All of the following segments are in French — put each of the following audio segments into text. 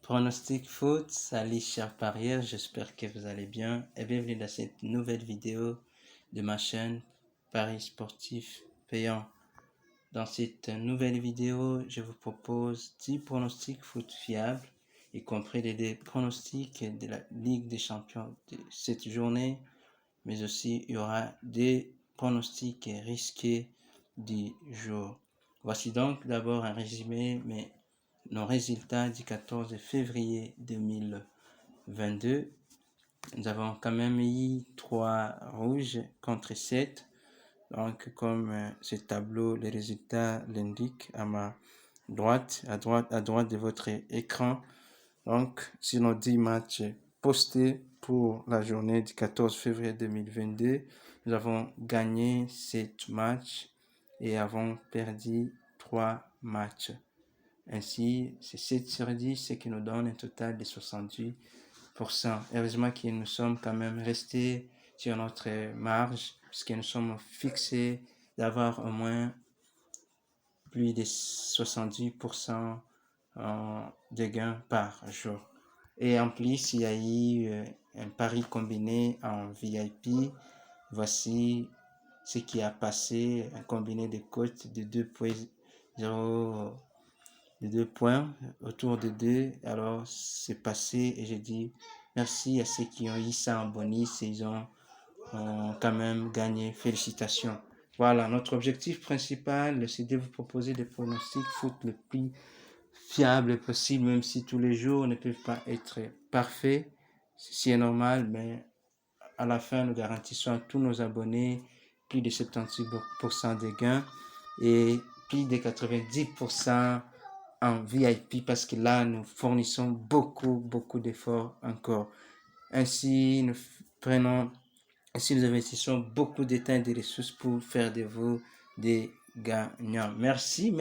Pronostic foot, salut chers parieurs, j'espère que vous allez bien et bienvenue dans cette nouvelle vidéo de ma chaîne Paris Sportif Payant. Dans cette nouvelle vidéo, je vous propose 10 pronostics foot fiables, y compris les pronostics de la Ligue des Champions de cette journée, mais aussi il y aura des pronostics risqués du jour. Voici donc d'abord un résumé, mais nos résultats du 14 février 2022. Nous avons quand même eu 3 rouges contre 7. Donc, comme ce tableau, les résultats l'indiquent à ma droite, à droite de votre écran. Donc, sur nos 10 matchs postés pour la journée du 14 février 2022, nous avons gagné 7 matchs et avons perdu 3 matchs. Ainsi, c'est 7 sur 10, ce qui nous donne un total de 68%. Heureusement que nous sommes quand même restés sur notre marge, puisque nous sommes fixés d'avoir au moins plus de 70% de gains par jour. Et en plus, il y a eu un pari combiné en VIP. Voici ce qui a passé, un combiné de cotes de 2.0 de 2 points autour de 2. Alors, c'est passé et j'ai dit merci à ceux qui ont eu ça en bonus et ils ont quand même gagné. Félicitations. Voilà, notre objectif principal, c'est de vous proposer des pronostics foot le plus fiable possible, même si tous les jours ne peuvent pas être parfaits. Ceci est normal, mais à la fin, nous garantissons à tous nos abonnés plus de 78% de gains et plus de 90% en VIP parce que là, nous fournissons beaucoup d'efforts encore. Ainsi, nous investissons beaucoup de temps et de ressources pour faire de vous des gagnants. Merci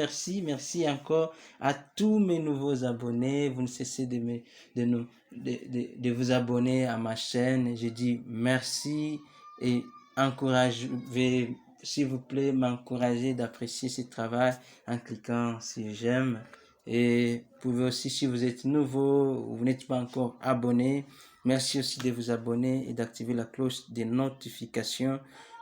encore à tous mes nouveaux abonnés. Vous ne cessez de vous abonner à ma chaîne. Je dis merci et encouragez, s'il vous plaît, m'encourager d'apprécier ce travail en cliquant sur j'aime. Et vous pouvez aussi, si vous êtes nouveau ou vous n'êtes pas encore abonné, merci aussi de vous abonner et d'activer la cloche des notifications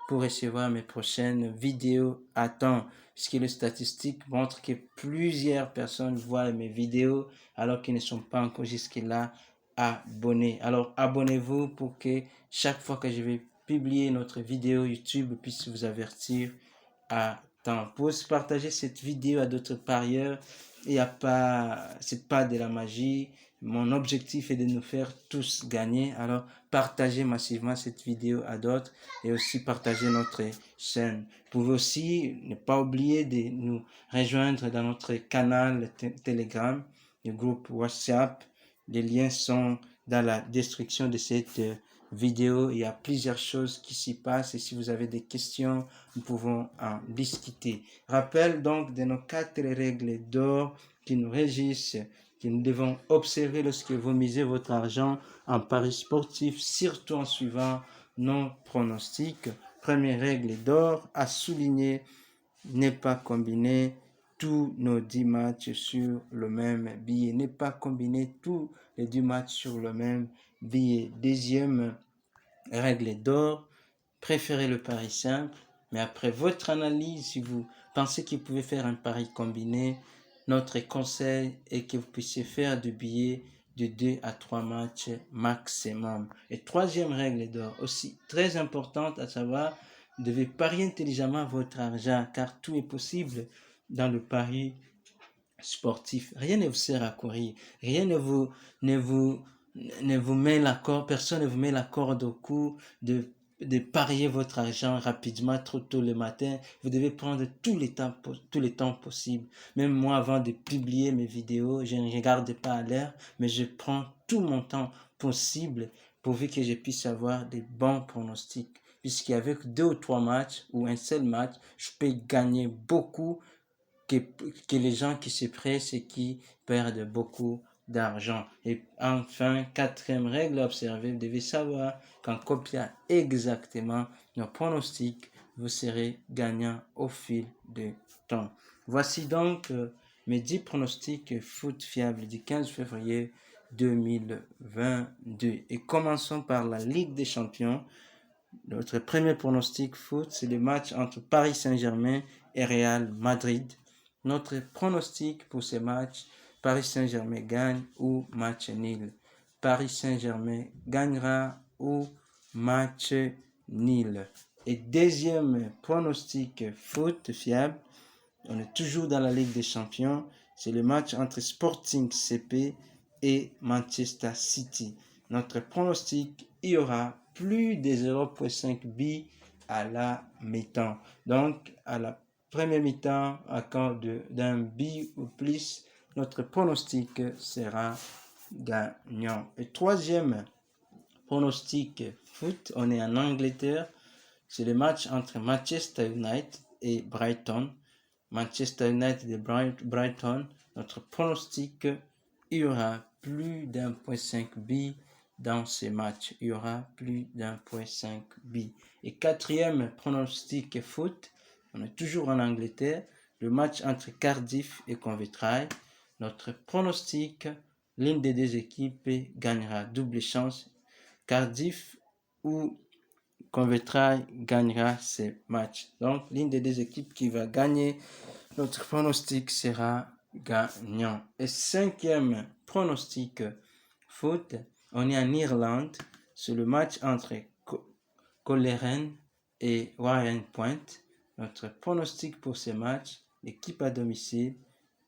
pour recevoir mes prochaines vidéos à temps. Puisque les statistiques montrent que plusieurs personnes voient mes vidéos alors qu'ils ne sont pas encore jusque-là abonnés. Alors abonnez-vous pour que chaque fois que je vais publier notre vidéo YouTube puisse vous avertir à temps. Pour aussi partager cette vidéo à d'autres parieurs, c'est pas de la magie. Mon objectif est de nous faire tous gagner. Alors, partagez massivement cette vidéo à d'autres et aussi partagez notre chaîne. Vous pouvez aussi ne pas oublier de nous rejoindre dans notre canal Telegram, le groupe WhatsApp. Les liens sont dans la description de cette vidéo. Il y a plusieurs choses qui s'y passent et si vous avez des questions, nous pouvons en discuter. Rappel donc de nos 4 règles d'or qui nous régissent, que nous devons observer lorsque vous misez votre argent en paris sportif, surtout en suivant nos pronostics. Première règle d'or à souligner, ne pas combiner tous nos 10 matchs sur le même billet. Ne pas combiner tous les 10 matchs sur le même billet. Deuxième règle d'or, préférez le pari simple, mais après votre analyse, si vous pensez que vous pouvez faire un pari combiné, notre conseil est que vous puissiez faire du billet de 2 à 3 matchs maximum. Et troisième règle d'or, aussi très importante à savoir, vous devez parier intelligemment votre argent, car tout est possible dans le pari sportif. Rien ne vous sert à courir, rien ne vous met la corde, personne ne vous met la corde au cou de parier votre argent rapidement, trop tôt le matin. Vous devez prendre tous les temps possibles. Même moi, avant de publier mes vidéos, je ne regarde pas à l'heure, mais je prends tout mon temps possible pourvu que je puisse avoir des bons pronostics. Puisqu'avec 2 ou 3 matchs ou un seul match, je peux gagner beaucoup que les gens qui se pressent et qui perdent beaucoup d'argent. Et enfin, quatrième règle à observer, vous devez savoir qu'en copiant exactement nos pronostics, vous serez gagnant au fil du temps. Voici donc mes 10 pronostics foot fiables du 15 février 2022. Et commençons par la Ligue des Champions. Notre premier pronostic foot, c'est le match entre Paris Saint-Germain et Real Madrid. Notre pronostic pour ce match, Paris Saint-Germain gagne ou match nul. Paris Saint-Germain gagnera ou match nul. Et deuxième pronostic foot fiable, on est toujours dans la Ligue des Champions, c'est le match entre Sporting CP et Manchester City. Notre pronostic, il y aura plus de 0,5 buts à la mi-temps. Donc, à la première mi-temps, à cause d'un but ou plus, notre pronostic sera gagnant. Et troisième pronostic foot, on est en Angleterre. C'est le match entre Manchester United et Brighton. Manchester United et Brighton. Notre pronostic, il y aura plus d'1,5 but dans ces matchs. Il y aura plus d'1,5 but. Et quatrième pronostic foot, on est toujours en Angleterre. Le match entre Cardiff et Coventry. Notre pronostic, l'une des deux équipes gagnera double chance. Cardiff ou Coventry gagnera ces matchs. Donc, l'une des deux équipes qui va gagner, notre pronostic sera gagnant. Et cinquième pronostic foot, on est en Irlande. C'est le match entre Coleraine et Warren Point. Notre pronostic pour ce match, l'équipe à domicile,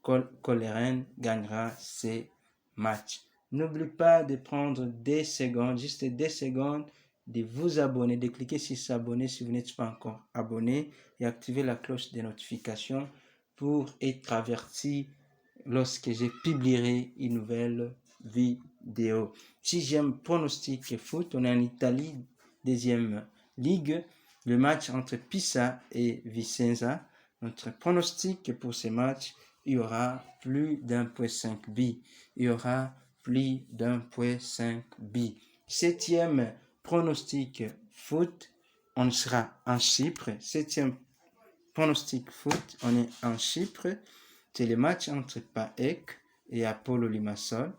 Coleraine gagnera ces matchs. N'oubliez pas de prendre des secondes, juste des secondes, de vous abonner, de cliquer sur s'abonner si vous n'êtes pas encore abonné et activer la cloche de notification pour être averti lorsque je publierai une nouvelle vidéo. Sixième pronostic foot, on est en Italie, deuxième ligue, le match entre Pisa et Vicenza. Notre pronostic pour ce match, il y aura plus d'1,5 but. Il y aura plus d'1,5 but. Septième pronostic foot, on sera en Chypre. Septième pronostic foot, on est en Chypre. C'est le match entre PAEK et Apollon Limassol.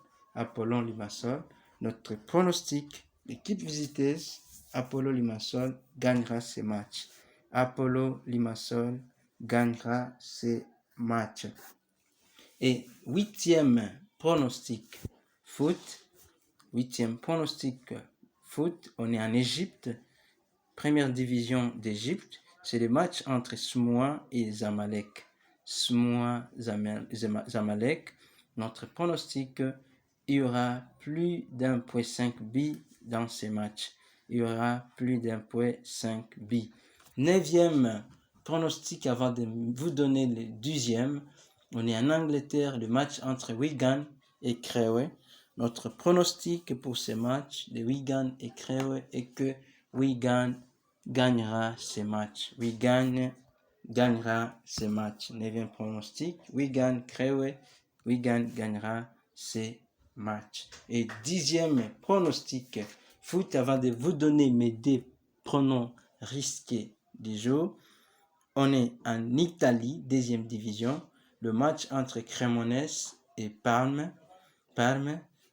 Notre pronostic, l'équipe visiteuse, Apollon Limassol gagnera ce match. Apollon Limassol gagnera ce match. Et huitième pronostic foot, on est en Égypte, première division d'Égypte. C'est le match entre Smoua et Zamalek. Zamalek. Notre pronostic, il y aura plus d'1,5 but dans ces matchs. Il y aura plus d'1,5 but. Neuvième pronostic avant de vous donner le 10e. On est en Angleterre, le match entre Wigan et Crewe. Notre pronostic pour ce match de Wigan et Crewe est que Wigan gagnera ce match. Wigan gagnera ce match. 9e pronostic, Wigan-Crewe, Wigan gagnera ce match. Et 10e pronostic foot, avant de vous donner mes deux pronoms risqués du jour, on est en Italie, 2e division, le match entre Cremonese et Parme.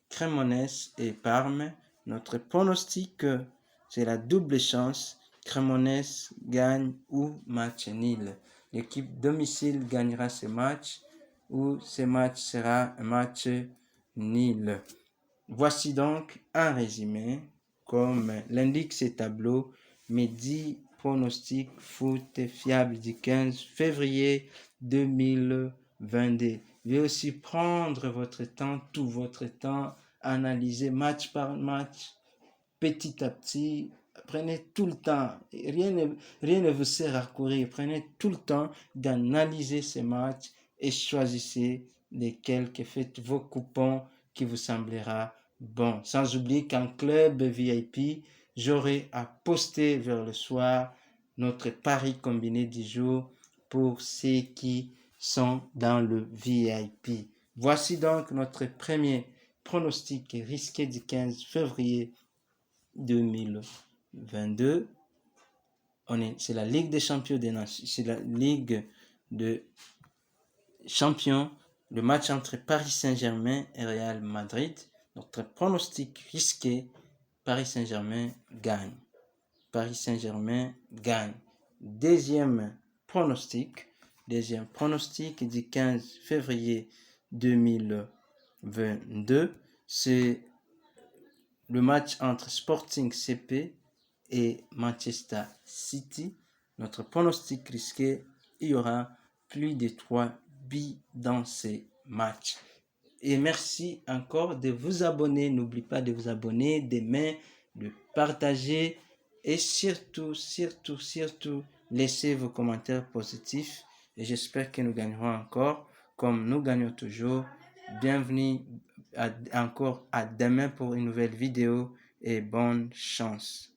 Cremonese et Parme. Notre pronostic, c'est la double chance. Cremonese gagne ou match nul. L'équipe domicile gagnera ce match ou ce match sera un match nul. Voici donc un résumé, comme l'indique ce tableau, mes 10 pronostics foot fiables du 15 février 2022. Veuillez aussi prendre votre temps, tout votre temps, analyser match par match, petit à petit. Prenez tout le temps, rien ne vous sert à courir. Prenez tout le temps d'analyser ces matchs et choisissez lesquels que faites vos coupons qui vous semblera bon. Sans oublier qu'en club VIP, j'aurai à poster vers le soir notre pari combiné du jour pour ceux qui sont dans le VIP. Voici donc notre premier pronostic risqué du 15 février 2022. C'est la Ligue des Champions des Nations, c'est la Ligue de Champions le match entre Paris Saint-Germain et Real Madrid. Notre pronostic risqué, Paris Saint-Germain gagne. Paris Saint-Germain gagne. Deuxième pronostic du 15 février 2022, c'est le match entre Sporting CP et Manchester City. Notre pronostic risqué, il y aura plus de 3 buts dans ces matchs. Et merci encore de vous abonner. N'oubliez pas de vous abonner, d'aimer, de partager et surtout, laissez vos commentaires positifs. Et j'espère que nous gagnerons encore comme nous gagnons toujours. Bienvenue encore à demain pour une nouvelle vidéo et bonne chance.